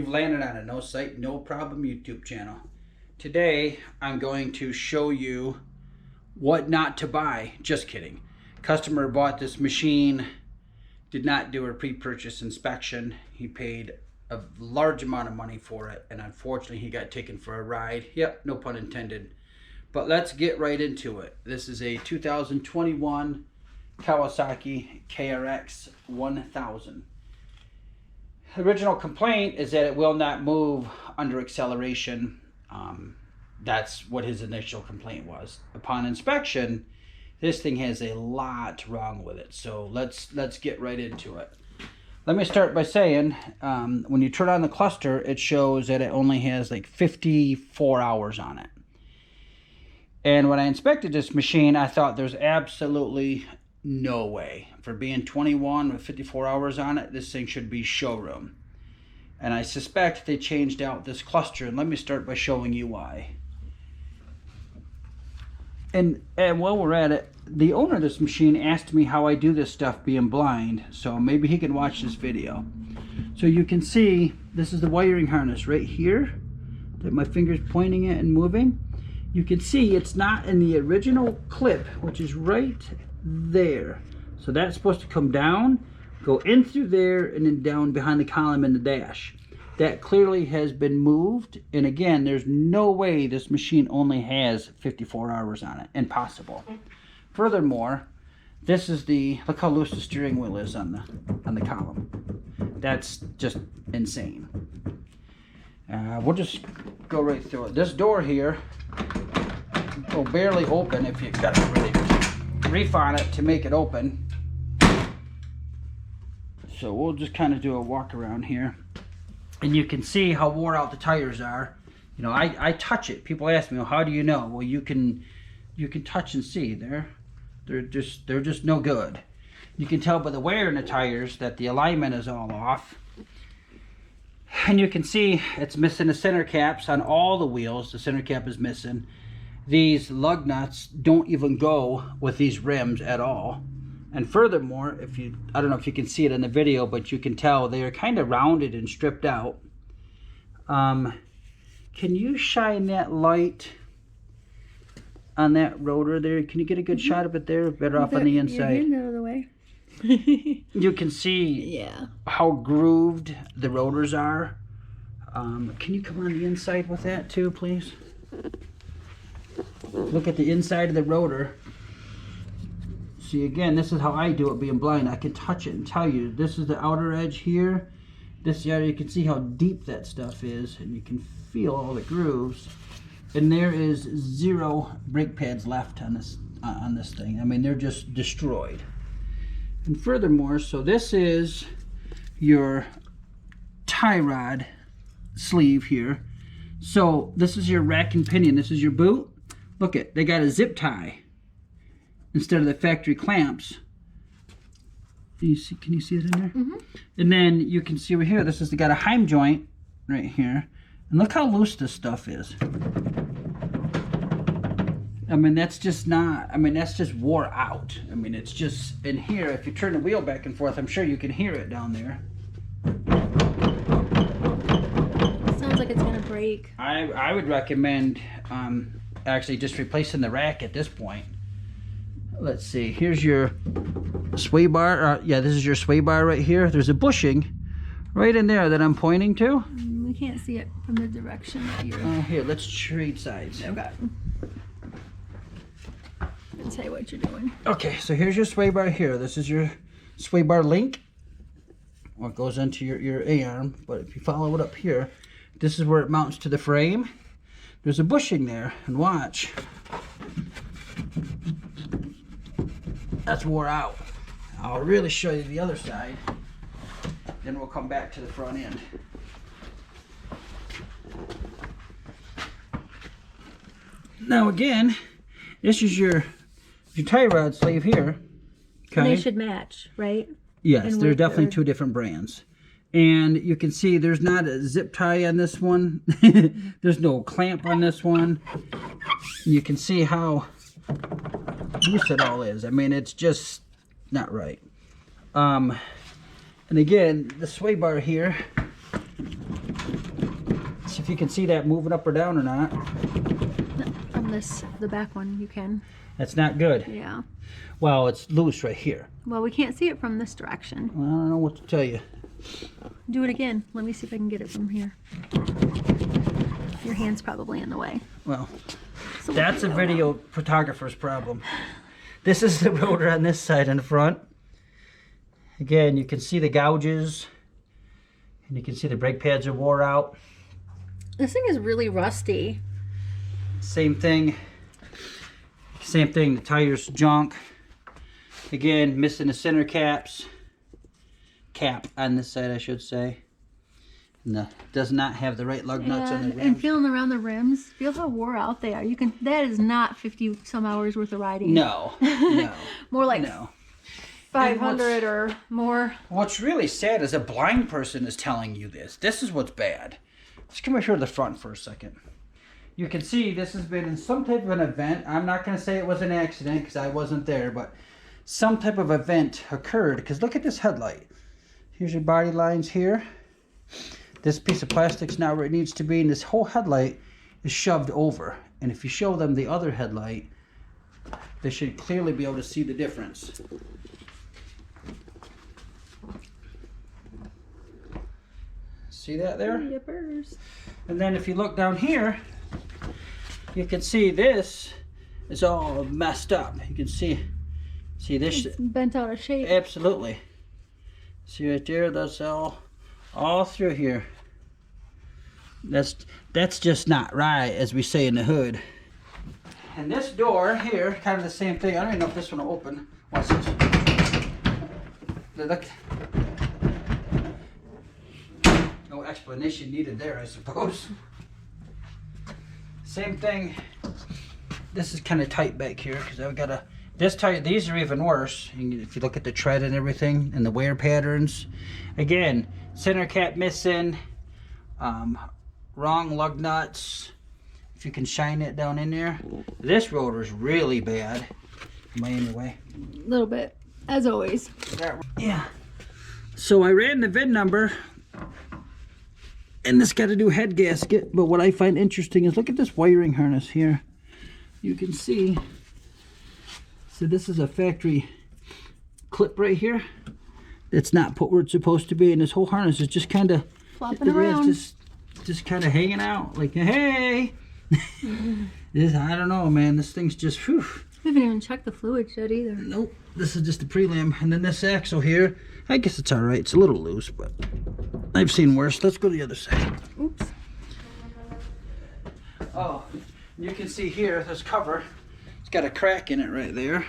You've landed on a no site, no problem YouTube channel. Today, I'm going to show you what not to buy. Just kidding. Customer bought this machine, did not do a pre-purchase inspection. He paid a large amount of money for it, and unfortunately he got taken for a ride. Yep, no pun intended. But let's get right into it. This is a 2021 Kawasaki KRX 1000. The original complaint is that it will not move under acceleration. That's what his initial complaint was. Upon inspection, this thing has a lot wrong with it. So let's get right into it. Let me start by saying, when you turn on the cluster, it shows that it only has like 54 hours on it. And when I inspected this machine, I thought there's absolutely no way. For being 21 with 54 hours on it, this thing should be showroom. And I suspect they changed out this cluster, and let me start by showing you why. And while we're at it, the owner of this machine asked me how I do this stuff being blind, so maybe he can watch this video. So you can see, this is the wiring harness right here that my finger's pointing at and moving. You can see it's not in the original clip, which is right there. So that's supposed to come down, go in through there, and then down behind the column in the dash. That clearly has been moved, and again, there's no way this machine only has 54 hours on it. Impossible. Furthermore, this is the, look how loose the steering wheel is on the column. That's just insane. We'll just go right through it. This door here will barely open if you've got to really reef on it to make it open. So we'll just kind of do a walk around here. And you can see how wore out the tires are. You know, I touch it. People ask me, well, how do you know? Well, you can touch and see. They're just no good. You can tell by the wear in the tires that the alignment is all off. And you can see it's missing the center caps on all the wheels. The center cap is missing. These lug nuts don't even go with these rims at all. And furthermore, I don't know if you can see it in the video, but you can tell they are kind of rounded and stripped out. Can you shine that light on that rotor there? Can you get a good shot of it there? Better off on the inside. Your out of the way. You can see how grooved the rotors are. Can you come on the inside with that too, please? Look at the inside of the rotor. See, again, this is how I do it being blind. I can touch it and tell you, this is the outer edge here. This area, you can see how deep that stuff is, and you can feel all the grooves. And there is 0 brake pads left on this thing. I mean, they're just destroyed. And furthermore, so this is your tie rod sleeve here. So this is your rack and pinion. This is your boot. Look it, they got a zip tie instead of the factory clamps. Can you see it in there? Mm-hmm. And then you can see over here, this has got a heim joint right here. And look how loose this stuff is. I mean, that's just wore out. I mean, it's just in here. If you turn the wheel back and forth, I'm sure you can hear it down there. Sounds like it's gonna break. I would recommend actually just replacing the rack at this point. Let's see, here's your sway bar. Yeah, this is your sway bar right here. There's a bushing right in there that I'm pointing to. We can't see it from the direction that you're... Here, let's trade sides. Okay. I'll tell you what you're doing. Okay, so here's your sway bar here. This is your sway bar link. Well, it goes into your A-arm, but if you follow it up here, this is where it mounts to the frame. There's a bushing there, and watch. That's wore out. I'll really show you the other side. Then we'll come back to the front end. Now again, this is your tie rod sleeve here. Okay. And they should match, right? Yes, they're definitely two different brands. And you can see there's not a zip tie on this one. There's no clamp on this one. You can see how loose it all is. I mean, it's just not right. And again, the sway bar here, you can see that moving up or down or not. From the back one, you can. That's not good. Yeah. Well, it's loose right here. Well, we can't see it from this direction. Well, I don't know what to tell you. Do it again. Let me see if I can get it from here. Your hand's probably in the way. Well, So that's a video photographer's problem. This is the rotor on this side in the front. Again, you can see the gouges, and you can see the brake pads are wore out. This thing is really rusty. Same thing. Same thing, the tires junk. Again, missing the center cap on this side, I should say. And does not have the right lug nuts on the rims. And feeling around the rims, feel how wore out they are. You can. That is not 50 some hours worth of riding. No, no. More like no. 500 or more. What's really sad is a blind person is telling you this. This is what's bad. Let's come over here to the front for a second. You can see this has been in some type of an event. I'm not going to say it was an accident because I wasn't there, but some type of event occurred. Because look at this headlight. Here's your body lines here. This piece of plastic's not where it needs to be, and this whole headlight is shoved over. And if you show them the other headlight, they should clearly be able to see the difference. See that there? Yippers. And then if you look down here, you can see this is all messed up. You can see this. It's bent out of shape. Absolutely. See right there, that's all through here. That's just not right, as we say in the hood. And this door here, kind of the same thing. I don't even know if this one will open. Watch this. Look. No explanation needed there, I suppose. Same thing. This is kind of tight back here because I've got a. This tight. These are even worse. If you look at the tread and everything and the wear patterns, again, center cap missing, wrong lug nuts. If you can shine it down in there, this rotor is really bad. Am I in the way? A little bit, as always. Yeah. So I ran the VIN number. And this got a new head gasket, but what I find interesting is look at this wiring harness here. You can see, so this is a factory clip right here. It's not put where it's supposed to be, and this whole harness is just kind of flopping around. Just kind of hanging out, like, hey. I don't know, man. This thing's just, whew. We haven't even checked the fluid yet either. Nope. This is just the prelim, and then this axle here. I guess it's all right. It's a little loose, but I've seen worse. Let's go to the other side. Oops. Oh, you can see here, this cover, it's got a crack in it right there.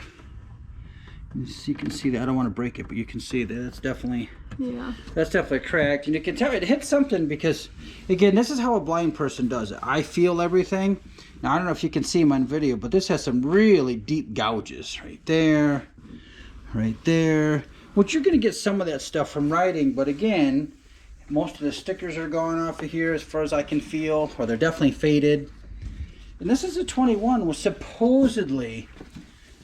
You can see that. I don't want to break it, but you can see that it's definitely, that's definitely cracked. And you can tell it hit something because, again, this is how a blind person does it. I feel everything. Now, I don't know if you can see them on video, but this has some really deep gouges right there, right there. Which you're going to get some of that stuff from riding, but again, most of the stickers are gone off of here as far as I can feel, or they're definitely faded. And this is a 21 with supposedly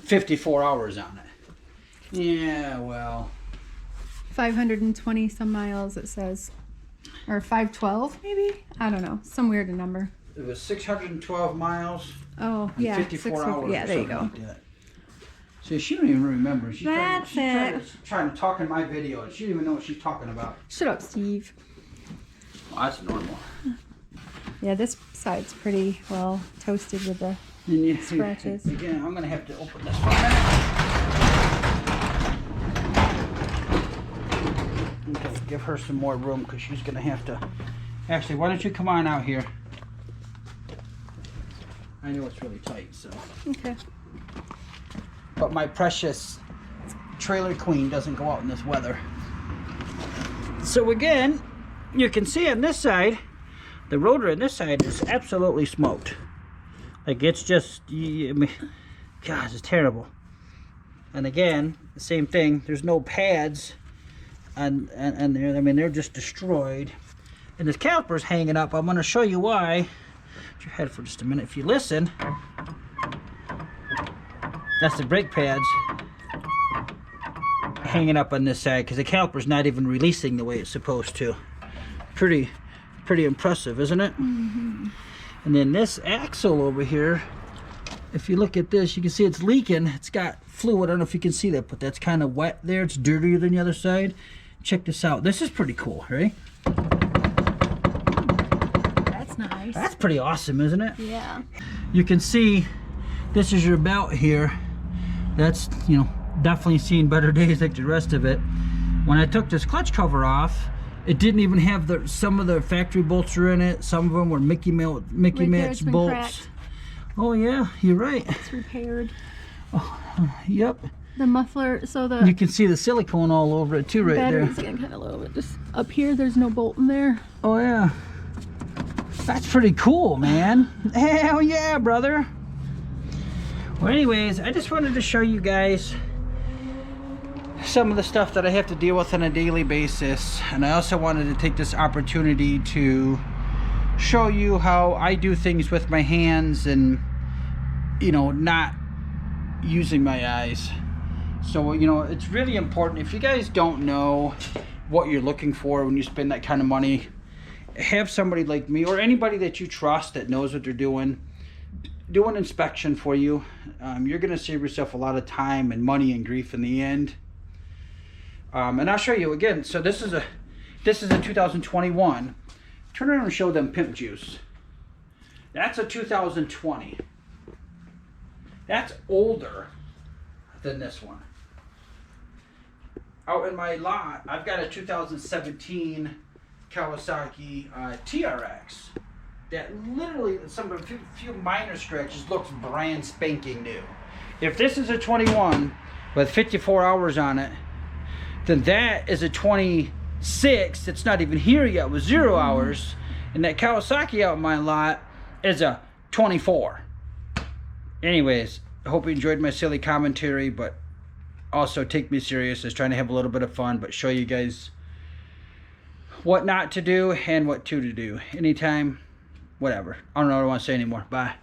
54 hours on it. Yeah, well. 520 some miles it says. Or 512 maybe? I don't know. Some weird number. It was 612 miles. Oh, and yeah. 54 hours. Yeah, there you go. Like that. See, she don't even remember. She's That's trying to talk in my video, and she didn't even know what she's talking about. Shut up, Steve. Well, that's normal. Yeah, this side's pretty well toasted with the scratches. Again, I'm going to have to open this for a minute. Okay, give her some more room because she's going to have to... Actually, why don't you come on out here? I know it's really tight, so... Okay. But my precious trailer queen doesn't go out in this weather. So again, you can see on this side, the rotor on this side is absolutely smoked. Like it's just, I mean, gosh, it's terrible. And again, the same thing. There's no pads, and there. I mean, they're just destroyed. And this caliper's hanging up. I'm going to show you why. Put your head for just a minute. If you listen. That's the brake pads hanging up on this side because the caliper's not even releasing the way it's supposed to. Pretty pretty impressive, isn't it? Mm-hmm. And then this axle over here, if you look at this, you can see it's leaking. It's got fluid. I don't know if you can see that, but that's kind of wet there. It's dirtier than the other side. Check this out. This is pretty cool, right? That's nice. That's pretty awesome, isn't it? Yeah. You can see this is your belt here. That's, you know, definitely seen better days like the rest of it. When I took this clutch cover off, it didn't even have some of the factory bolts are in it. Some of them were Mickey Mouse bolts. Cracked. Oh yeah, you're right. It's repaired. Oh, yep. The muffler, so the You can see the silicone all over it too, right there. battery's getting kind of low, but just up here, there's no bolt in there. Oh yeah. That's pretty cool, man. Hell yeah, brother. Well, anyways, I just wanted to show you guys some of the stuff that I have to deal with on a daily basis, and I also wanted to take this opportunity to show you how I do things with my hands and, you know, not using my eyes. So, you know, it's really important. If you guys don't know what you're looking for when you spend that kind of money, have somebody like me or anybody that you trust that knows what they're doing do an inspection for you. You're going to save yourself a lot of time and money and grief in the end. And I'll show you again. So this is a 2021. Turn around and show them Pimp Juice. That's a 2020. That's older than this one. Out in my lot, I've got a 2017 Kawasaki KRX that literally, some of a few minor scratches, looks brand spanking new. If this is a 21 with 54 hours on it, then that is a 26 that's not even here yet with 0 hours, and that Kawasaki out in my lot is a 24. Anyways, I hope you enjoyed my silly commentary, but also take me serious as trying to have a little bit of fun, but show you guys what not to do and what to do anytime, whatever. I don't know what I want to say anymore. Bye.